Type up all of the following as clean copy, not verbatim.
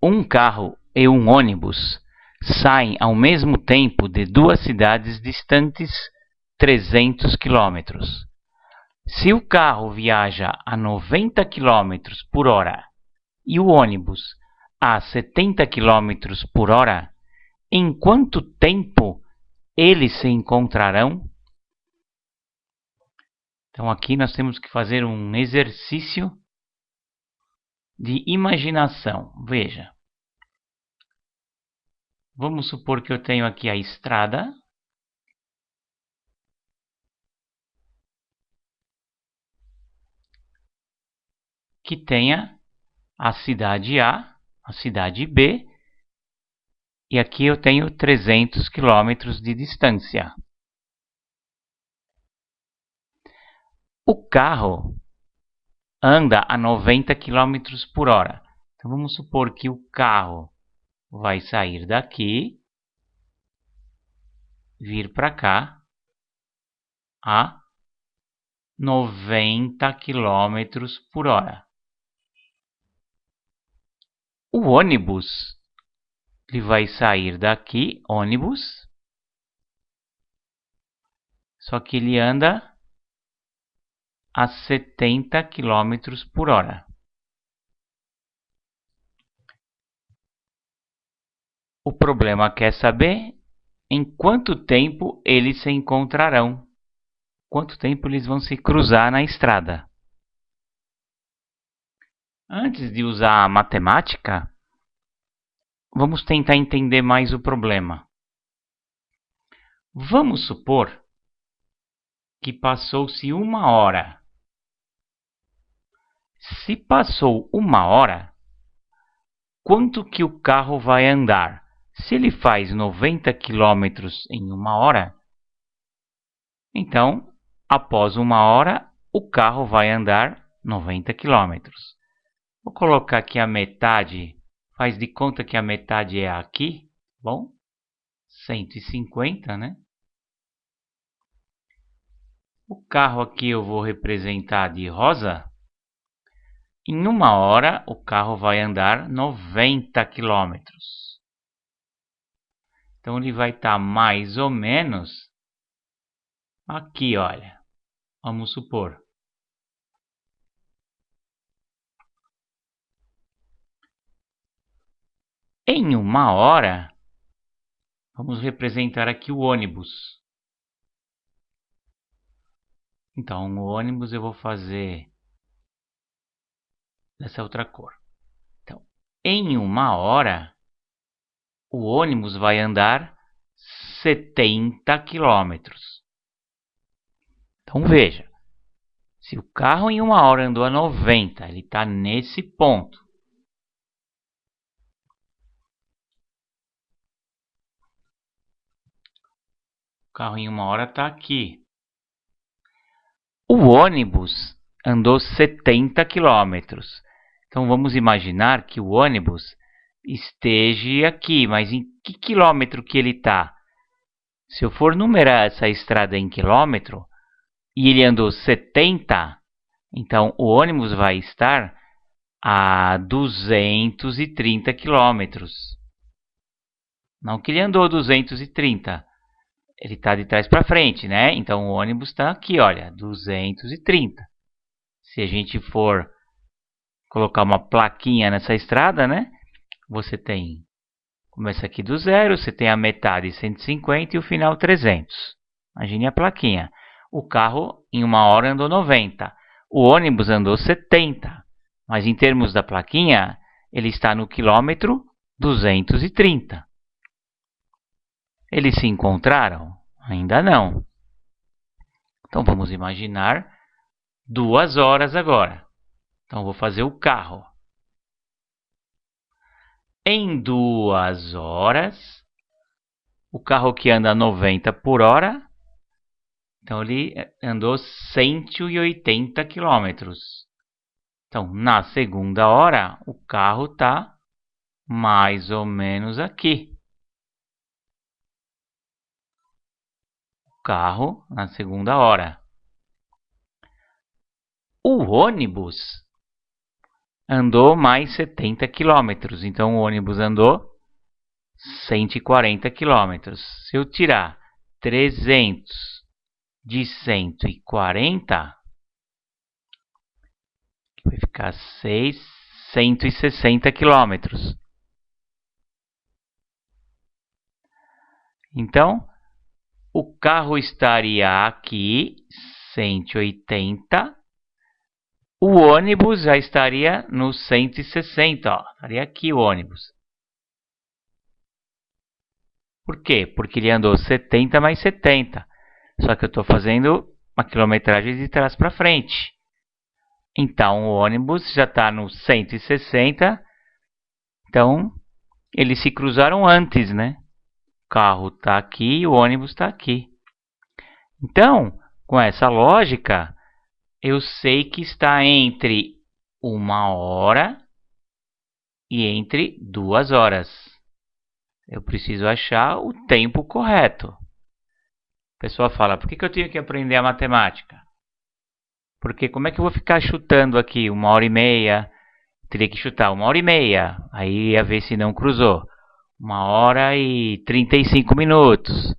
Um carro e um ônibus saem ao mesmo tempo de duas cidades distantes 300 km. Se o carro viaja a 90 km por hora e o ônibus a 70 km por hora, em quanto tempo eles se encontrarão? Então aqui nós temos que fazer um exercício de imaginação. Veja. Vamos supor que eu tenho aqui a estrada. Que tenha a cidade A, a cidade B. E aqui eu tenho 300 km de distância. O carro anda a 90 km por hora. Então vamos supor que o carro vai sair daqui, vir para cá, a 90 km por hora. O ônibus, ele vai sair daqui, ônibus, só que ele anda a 70 km por hora. O problema quer saber em quanto tempo eles se encontrarão. Quanto tempo eles vão se cruzar na estrada. Antes de usar a matemática, vamos tentar entender mais o problema. Vamos supor que passou-se 1 hora. Se passou 1 hora, quanto que o carro vai andar? Se ele faz 90 km em 1 hora, então, após 1 hora, o carro vai andar 90 km. Vou colocar aqui a metade, faz de conta que a metade é aqui, bom? 150, né? O carro aqui eu vou representar de rosa. Em 1 hora, o carro vai andar 90 km. Então, ele vai estar mais ou menos aqui, olha. Vamos supor. Em 1 hora, vamos representar aqui o ônibus. Então, o ônibus eu vou fazer dessa outra cor. Então, em 1 hora, o ônibus vai andar 70 km. Então, veja. Se o carro em 1 hora andou a 90, ele está nesse ponto. O carro em 1 hora está aqui. O ônibus andou 70 km. Então, vamos imaginar que o ônibus esteja aqui. Mas em que quilômetro que ele está? Se eu for numerar essa estrada em quilômetro, e ele andou 70, então o ônibus vai estar a 230 km. Não que ele andou 230. Ele está de trás para frente, né? Então, o ônibus está aqui, olha, 230. Se a gente for colocar uma plaquinha nessa estrada, né? Você tem, começa aqui do 0, você tem a metade 150 e o final 300. Imagine a plaquinha. O carro, em 1 hora, andou 90. O ônibus andou 70. Mas, em termos da plaquinha, ele está no quilômetro 230. Eles se encontraram? Ainda não. Então, vamos imaginar 2 horas agora. Então, vou fazer o carro. Em 2 horas, o carro que anda 90 por hora, então ele andou 180 km. Então, na segunda hora, o carro está mais ou menos aqui. Carro na segunda hora. O ônibus andou mais 70 quilômetros. Então, o ônibus andou 140 quilômetros. Se eu tirar 300 de 140, vai ficar 160 quilômetros. Então, o carro estaria aqui, 180. O ônibus já estaria no 160, ó. Estaria aqui o ônibus. Por quê? Porque ele andou 70 mais 70. Só que eu estou fazendo uma quilometragem de trás para frente. Então, o ônibus já está no 160. Então, eles se cruzaram antes, né? O carro está aqui e o ônibus está aqui. Então, com essa lógica, eu sei que está entre 1 hora e entre 2 horas. Eu preciso achar o tempo correto. A pessoa fala, por que eu tenho que aprender a matemática? Porque como é que eu vou ficar chutando aqui 1 hora e meia? Teria que chutar 1 hora e meia. Aí ia ver se não cruzou. 1 hora e 35 minutos.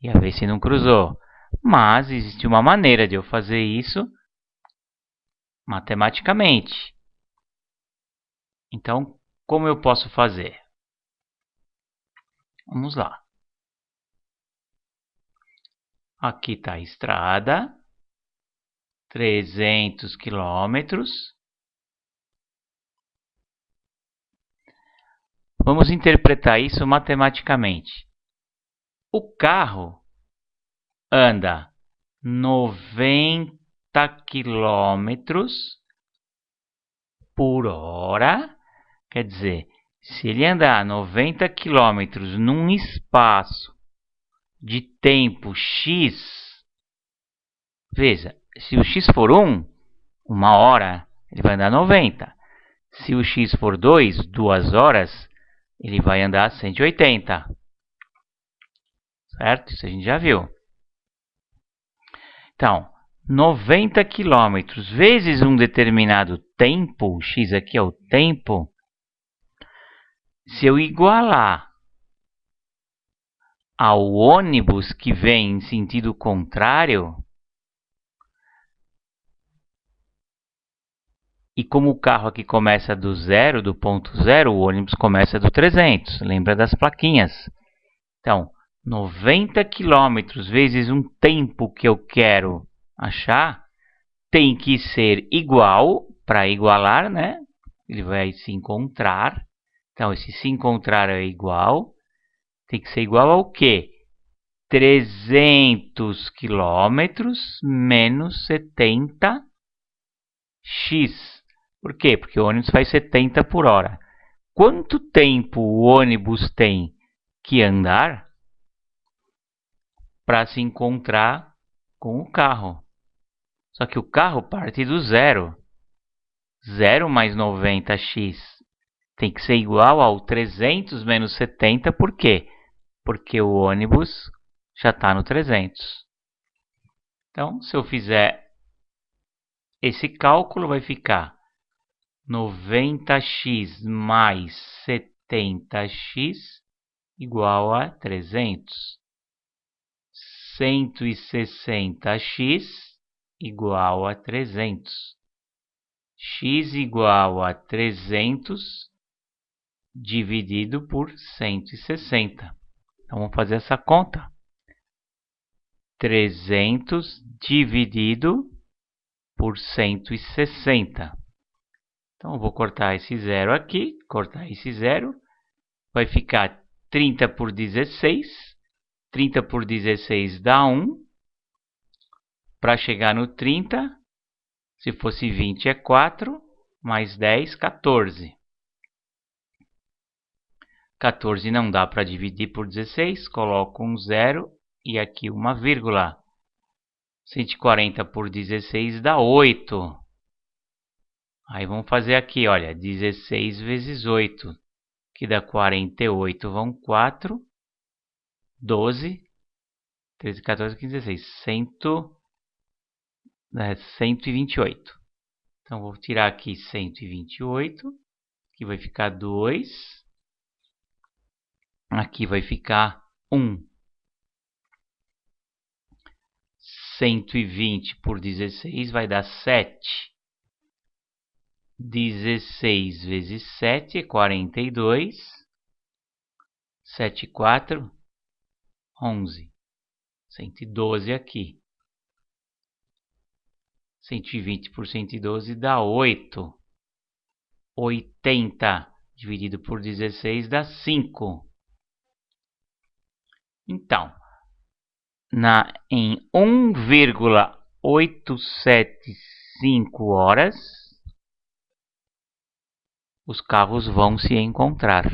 Ia ver se não cruzou. Mas existe uma maneira de eu fazer isso matematicamente. Então, como eu posso fazer? Vamos lá. Aqui está a estrada. 300 quilômetros. Vamos interpretar isso matematicamente. O carro anda 90 quilômetros por hora. Quer dizer, se ele andar 90 quilômetros num espaço de tempo x, veja, se o x for 1 hora, ele vai andar 90. Se o x for 2 horas, ele vai andar 180. Certo? Isso a gente já viu. Então, 90 quilômetros vezes um determinado tempo, x aqui é o tempo, se eu igualar ao ônibus que vem em sentido contrário, e como o carro aqui começa do zero, do ponto zero, o ônibus começa do 300. Lembra das plaquinhas? Então, 90 quilômetros vezes um tempo que eu quero achar, tem que ser igual, para igualar, né? Ele vai se encontrar. Então, esse se encontrar é igual. Tem que ser igual ao quê? 300 quilômetros menos 70x. Por quê? Porque o ônibus faz 70 por hora. Quanto tempo o ônibus tem que andar para se encontrar com o carro? Só que o carro parte do zero. 0 mais 90x tem que ser igual ao 300 menos 70. Por quê? Porque o ônibus já está no 300. Então, se eu fizer esse cálculo, vai ficar 90x mais 70x igual a 300. 160x igual a 300. X igual a 300 dividido por 160. Então, vamos fazer essa conta. 300 dividido por 160. Então, eu vou cortar esse zero aqui, cortar esse zero. Vai ficar 30 por 16. 30 por 16 dá 1. Para chegar no 30, se fosse 20 é 4, mais 10, 14. 14 não dá para dividir por 16, coloco um zero e aqui uma vírgula. 140 por 16 dá 8. Aí vamos fazer aqui, olha, 16 vezes 8, que dá 48, vão 4, 12, 13, 14, 15, 16, 128. Então, vou tirar aqui 128, aqui vai ficar 2, aqui vai ficar 1. 120 por 16 vai dar 7. 16 vezes 7 é 42. 7 e 4, 11. 112 aqui. 120 por 112 dá 8. 80 dividido por 16 dá 5. Então, em 1,875 horas, os carros vão se encontrar.